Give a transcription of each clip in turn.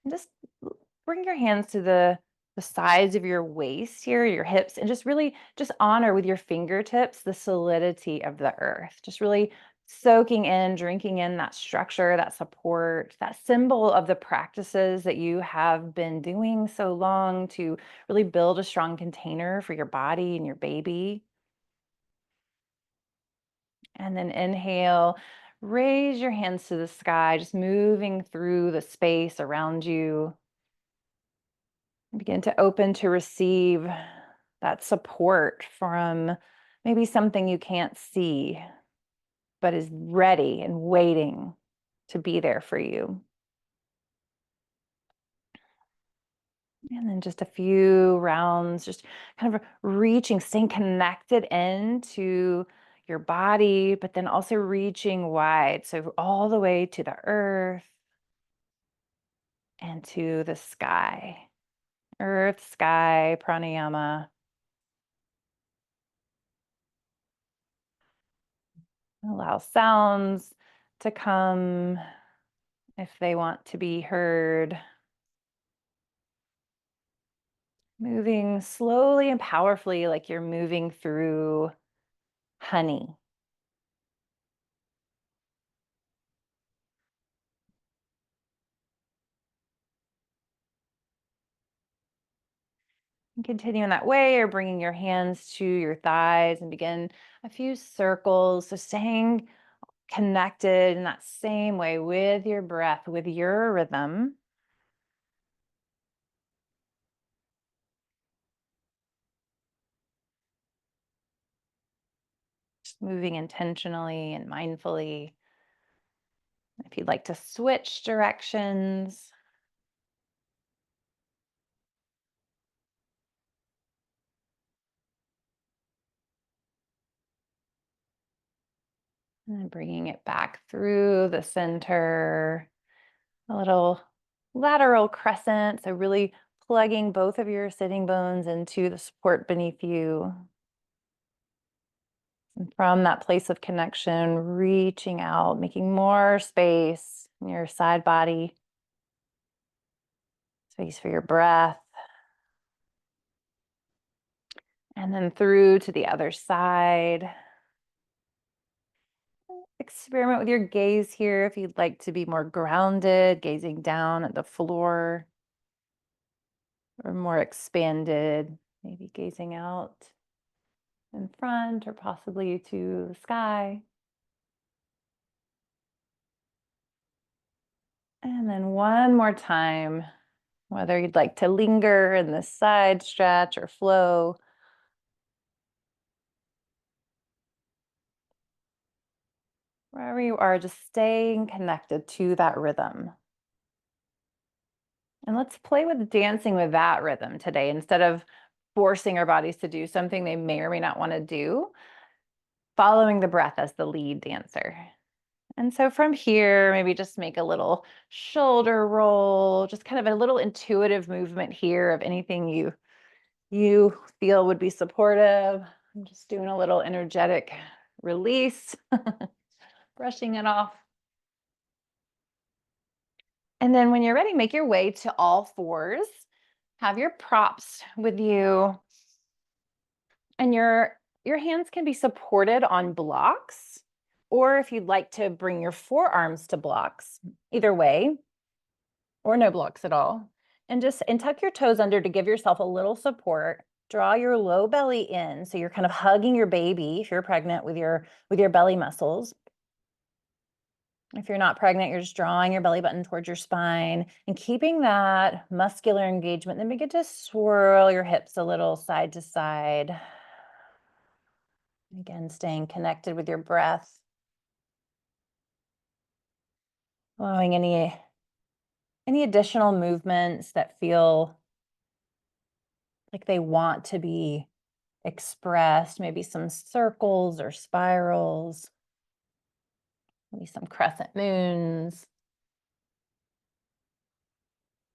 And just bring your hands to the sides of your waist here, your hips, and just really just honor with your fingertips the solidity of the earth. Just really soaking in, drinking in that structure, that support, that symbol of the practices that you have been doing so long to really build a strong container for your body and your baby. And then inhale, raise your hands to the sky, just moving through the space around you. Begin to open to receive that support from maybe something you can't see, but is ready and waiting to be there for you. And then just a few rounds, just kind of reaching, staying connected into your body, but then also reaching wide. So all the way to the earth and to the sky. Earth, sky, pranayama. Allow sounds to come if they want to be heard. Moving slowly and powerfully, like you're moving through honey. And continue in that way, or bringing your hands to your thighs and begin a few circles. So staying connected in that same way with your breath, with your rhythm. Just moving intentionally and mindfully. If you'd like to switch directions, and then bringing it back through the center, a little lateral crescent. So, really plugging both of your sitting bones into the support beneath you. And from that place of connection, reaching out, making more space in your side body, space for your breath, and then through to the other side. Experiment with your gaze here if you'd like to be more grounded, gazing down at the floor, or more expanded, maybe gazing out in front or possibly to the sky. And then one more time, whether you'd like to linger in the side stretch or flow. Wherever you are, just staying connected to that rhythm. And let's play with dancing with that rhythm today instead of forcing our bodies to do something they may or may not want to do, following the breath as the lead dancer. And so from here, maybe just make a little shoulder roll, just kind of a little intuitive movement here of anything you feel would be supportive. I'm just doing a little energetic release, brushing it off. And then when you're ready, make your way to all fours. Have your props with you, and your hands can be supported on blocks, or if you'd like to bring your forearms to blocks, either way, or no blocks at all. And tuck your toes under to give yourself a little support. Draw your low belly in, so you're kind of hugging your baby if you're pregnant with your belly muscles. If you're not pregnant, you're just drawing your belly button towards your spine and keeping that muscular engagement. Then begin to swirl your hips a little side to side. Again, staying connected with your breath, allowing any additional movements that feel like they want to be expressed, maybe some circles or spirals, maybe some crescent moons.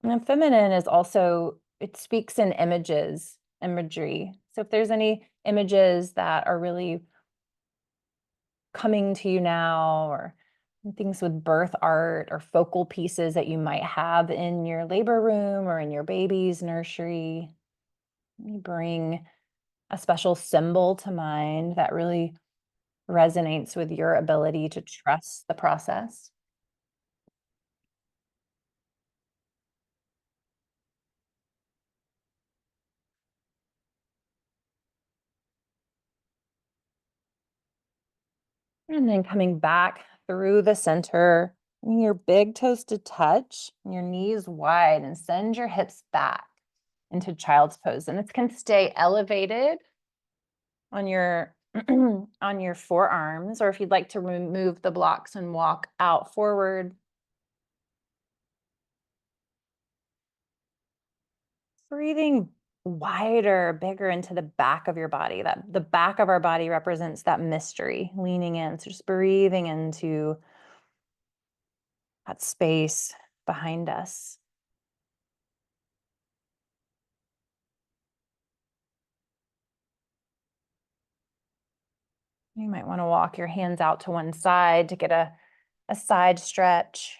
And then feminine is also, it speaks in images, imagery. So if there's any images that are really coming to you now, or things with birth art or focal pieces that you might have in your labor room or in your baby's nursery. You bring a special symbol to mind that really resonates with your ability to trust the process. And then coming back through the center, bring your big toes to touch, and your knees wide, and send your hips back into child's pose. And it can stay elevated on your on your forearms, or if you'd like to remove the blocks and walk out forward, breathing wider, bigger into the back of your body. That the back of our body represents that mystery, leaning in. So just breathing into that space behind us. You might want to walk your hands out to one side to get a side stretch.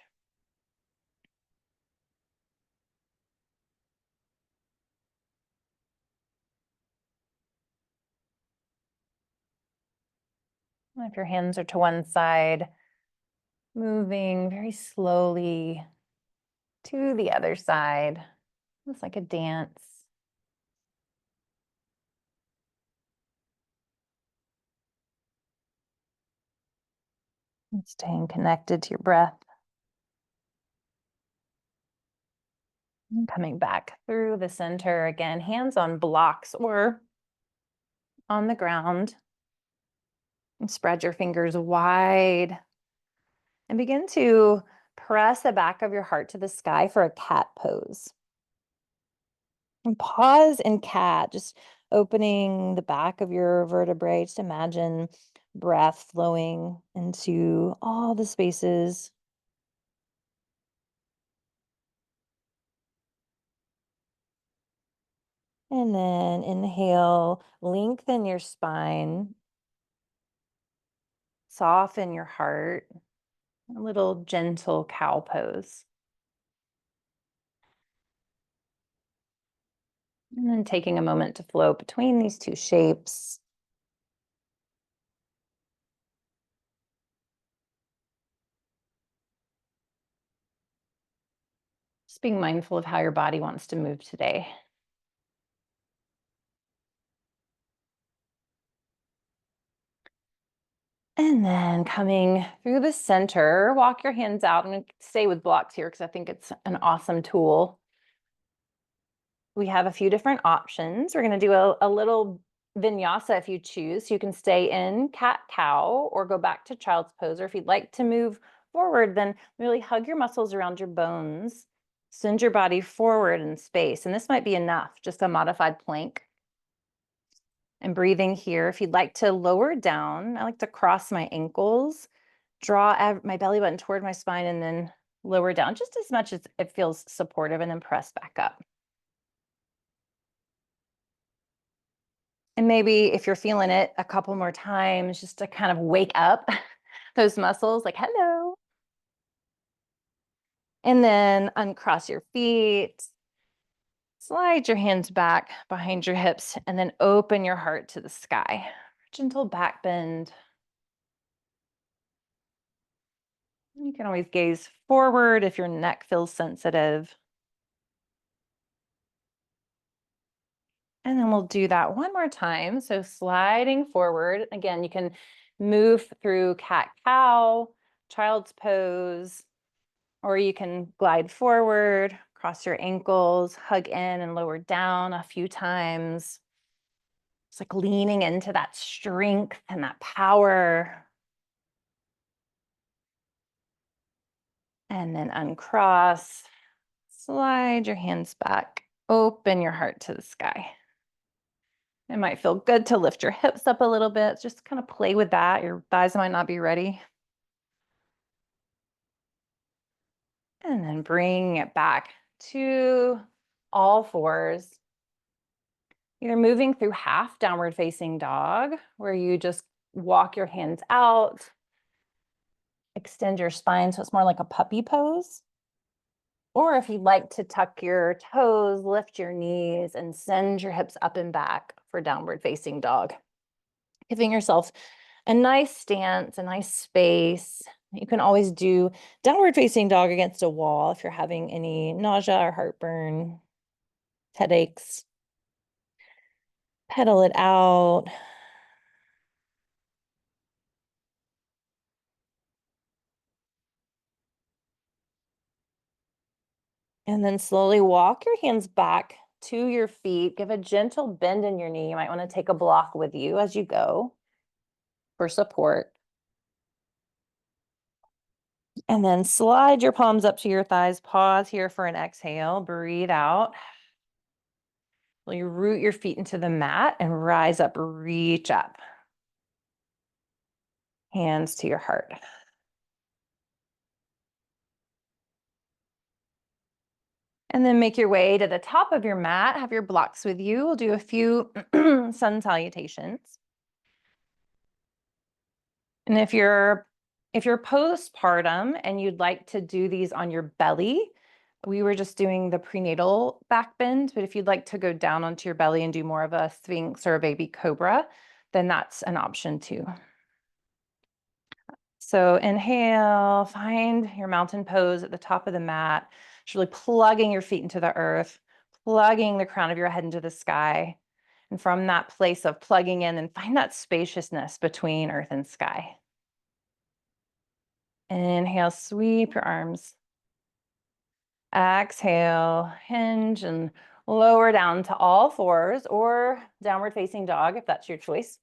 If your hands are to one side, moving very slowly to the other side. It's like a dance. And staying connected to your breath. And coming back through the center again, hands on blocks or on the ground. And spread your fingers wide. And begin to press the back of your heart to the sky for a cat pose. And pause in cat, just opening the back of your vertebrae. Just imagine breath flowing into all the spaces. And then inhale, lengthen your spine, soften your heart, a little gentle cow pose. And then taking a moment to float between these two shapes. Just being mindful of how your body wants to move today. And then coming through the center, walk your hands out. I'm going to stay with blocks here because I think it's an awesome tool. We have a few different options. We're going to do a little vinyasa if you choose. You can stay in cat-cow or go back to child's pose. Or if you'd like to move forward, then really hug your muscles around your bones. Send your body forward in space. And this might be enough, just a modified plank. And breathing here. If you'd like to lower down, I like to cross my ankles, draw my belly button toward my spine, and then lower down just as much as it feels supportive, and then press back up. And maybe if you're feeling it a couple more times, just to kind of wake up those muscles, like, hello. And then uncross your feet, slide your hands back behind your hips, and then open your heart to the sky. Gentle back bend. You can always gaze forward if your neck feels sensitive. And then we'll do that one more time. So sliding forward. Again, you can move through cat-cow, child's pose, or you can glide forward, cross your ankles, hug in and lower down a few times. It's like leaning into that strength and that power. And then uncross, slide your hands back, open your heart to the sky. It might feel good to lift your hips up a little bit. Just kind of play with that. Your thighs might not be ready. And then bring it back to all fours. Either moving through half downward facing dog, where you just walk your hands out, extend your spine so it's more like a puppy pose. Or if you'd like to tuck your toes, lift your knees, and send your hips up and back for downward facing dog. Giving yourself a nice stance, a nice space. You can always do downward facing dog against a wall if you're having any nausea or heartburn, headaches. Pedal it out. And then slowly walk your hands back to your feet. Give a gentle bend in your knee. You might want to take a block with you as you go for support. And then slide your palms up to your thighs. Pause here for an exhale. Breathe out. You root your feet into the mat and rise up, reach up. Hands to your heart. And then make your way to the top of your mat. Have your blocks with you. We'll do a few sun salutations. And if you're postpartum and you'd like to do these on your belly, we were just doing the prenatal back bend, but if you'd like to go down onto your belly and do more of a sphinx or a baby cobra, then that's an option too. So inhale, find your mountain pose at the top of the mat. Just really plugging your feet into the earth, plugging the crown of your head into the sky. And from that place of plugging in, and find that spaciousness between earth and sky. Inhale, sweep your arms. Exhale, hinge and lower down to all fours or downward facing dog if that's your choice.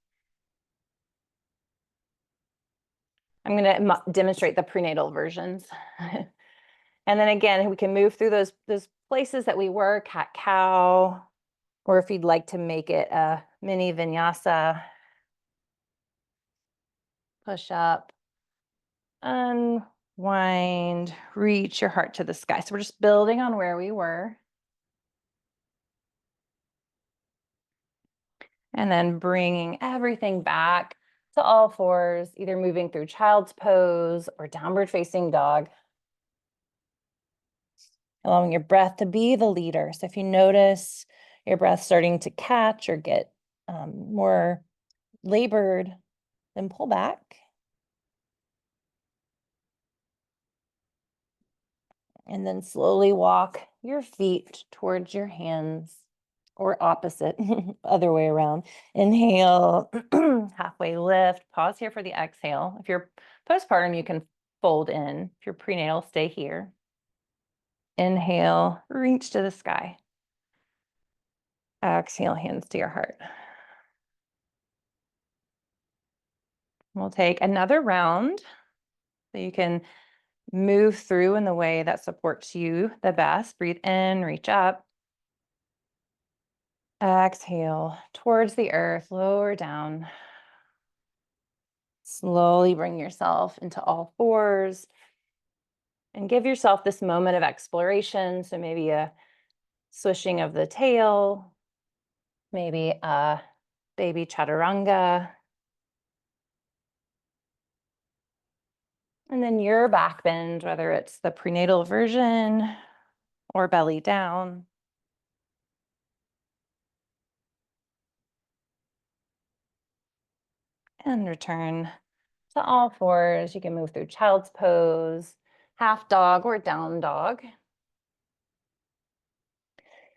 I'm going to demonstrate the prenatal versions. And then again, we can move through those places that we were, cat cow, or if you'd like to make it a mini vinyasa, push up, unwind, reach your heart to the sky. So we're just building on where we were. And then bringing everything back to all fours, either moving through child's pose or downward facing dog. Allowing your breath to be the leader. So if you notice your breath starting to catch or get more labored, then pull back. And then slowly walk your feet towards your hands or opposite, other way around. Inhale, halfway lift, pause here for the exhale. If you're postpartum, you can fold in. If you're prenatal, stay here. Inhale, reach to the sky. Exhale, hands to your heart. We'll take another round so you can move through in the way that supports you the best. Breathe in, reach up. Exhale towards the earth, lower down. Slowly bring yourself into all fours and give yourself this moment of exploration. So maybe a swishing of the tail, maybe a baby chaturanga. And then your back bend, whether it's the prenatal version or belly down. And return to all fours. You can move through child's pose, half dog or down dog.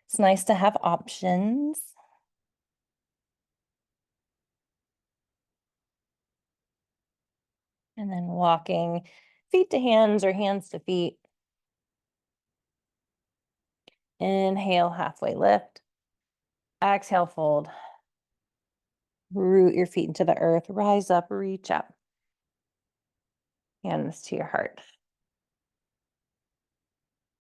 It's nice to have options. And then walking feet to hands or hands to feet. Inhale, halfway lift. Exhale, fold. Root your feet into the earth. Rise up, reach up. Hands to your heart.